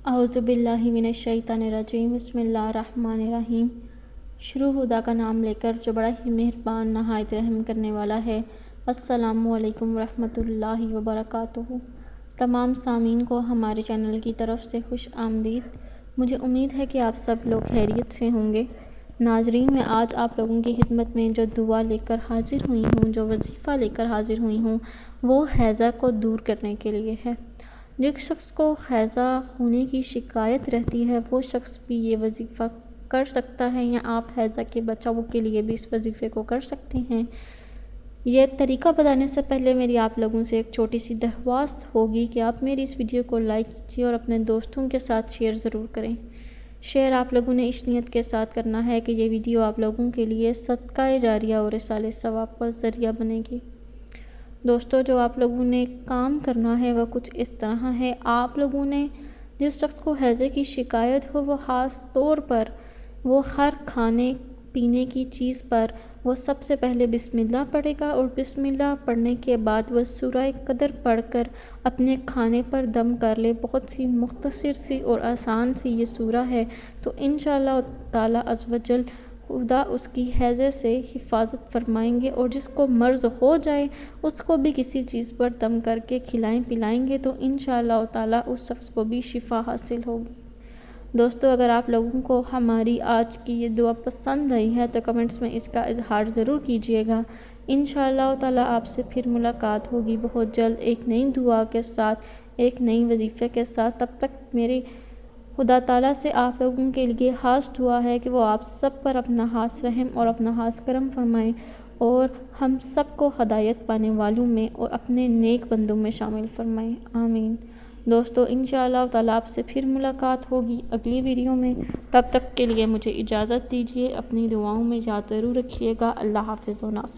اعوذ باللہ من الشیطان الرجیم بسم اللہ الرحمن الرحیم۔ شروع خدا کا نام لے کر جو بڑا ہی مہربان نہایت رحم کرنے والا ہے۔ السلام علیکم ورحمۃ اللہ وبرکاتہ۔ تمام سامعین کو ہمارے چینل کی طرف سے خوش آمدید۔ مجھے امید ہے کہ آپ سب لوگ خیریت سے ہوں گے۔ ناظرین، میں آج آپ لوگوں کی خدمت میں جو دعا لے کر حاضر ہوئی ہوں، جو وظیفہ لے کر حاضر ہوئی ہوں، وہ حیضہ کو دور کرنے کے لیے ہے۔ جس شخص کو حیضہ ہونے کی شکایت رہتی ہے وہ شخص بھی یہ وظیفہ کر سکتا ہے، یا آپ حیضہ کے بچاؤ کے لیے بھی اس وظیفے کو کر سکتے ہیں۔ یہ طریقہ بتانے سے پہلے میری آپ لوگوں سے ایک چھوٹی سی درخواست ہوگی کہ آپ میری اس ویڈیو کو لائک کیجیے اور اپنے دوستوں کے ساتھ شیئر ضرور کریں۔ شیئر آپ لوگوں نے اس نیت کے ساتھ کرنا ہے کہ یہ ویڈیو آپ لوگوں کے لیے صدقہ جاریہ اور رسالہ ثواب کا ذریعہ بنے گی۔ دوستو، جو آپ لوگوں نے کام کرنا ہے وہ کچھ اس طرح ہے۔ آپ لوگوں نے جس شخص کو حیضے کی شکایت ہو، وہ خاص طور پر وہ ہر کھانے پینے کی چیز پر وہ سب سے پہلے بسم اللہ پڑھے گا، اور بسم اللہ پڑھنے کے بعد وہ سورہ قدر پڑھ کر اپنے کھانے پر دم کر لے۔ بہت سی مختصر سی اور آسان سی یہ سورہ ہے، تو انشاءاللہ تعالی عز و جل خدا اس کی حیضے سے حفاظت فرمائیں گے، اور جس کو مرض ہو جائے اس کو بھی کسی چیز پر دم کر کے کھلائیں پلائیں گے تو انشاءاللہ تعالی اس شخص کو بھی شفا حاصل ہوگی۔ دوستو، اگر آپ لوگوں کو ہماری آج کی یہ دعا پسند آئی ہے تو کمنٹس میں اس کا اظہار ضرور کیجیے گا۔ انشاءاللہ تعالی آپ سے پھر ملاقات ہوگی بہت جلد ایک نئی دعا کے ساتھ، ایک نئی وظیفے کے ساتھ۔ تب تک میری خدا تعالیٰ سے آپ لوگوں کے لیے خاص دعا ہے کہ وہ آپ سب پر اپنا خاص رحم اور اپنا خاص کرم فرمائیں، اور ہم سب کو ہدایت پانے والوں میں اور اپنے نیک بندوں میں شامل فرمائیں، آمین۔ دوستو، انشاءاللہ تعالیٰ آپ سے پھر ملاقات ہوگی اگلی ویڈیو میں۔ تب تک کے لیے مجھے اجازت دیجیے، اپنی دعاؤں میں یاد ضرور رکھیے گا۔ اللہ حافظ و ناصر۔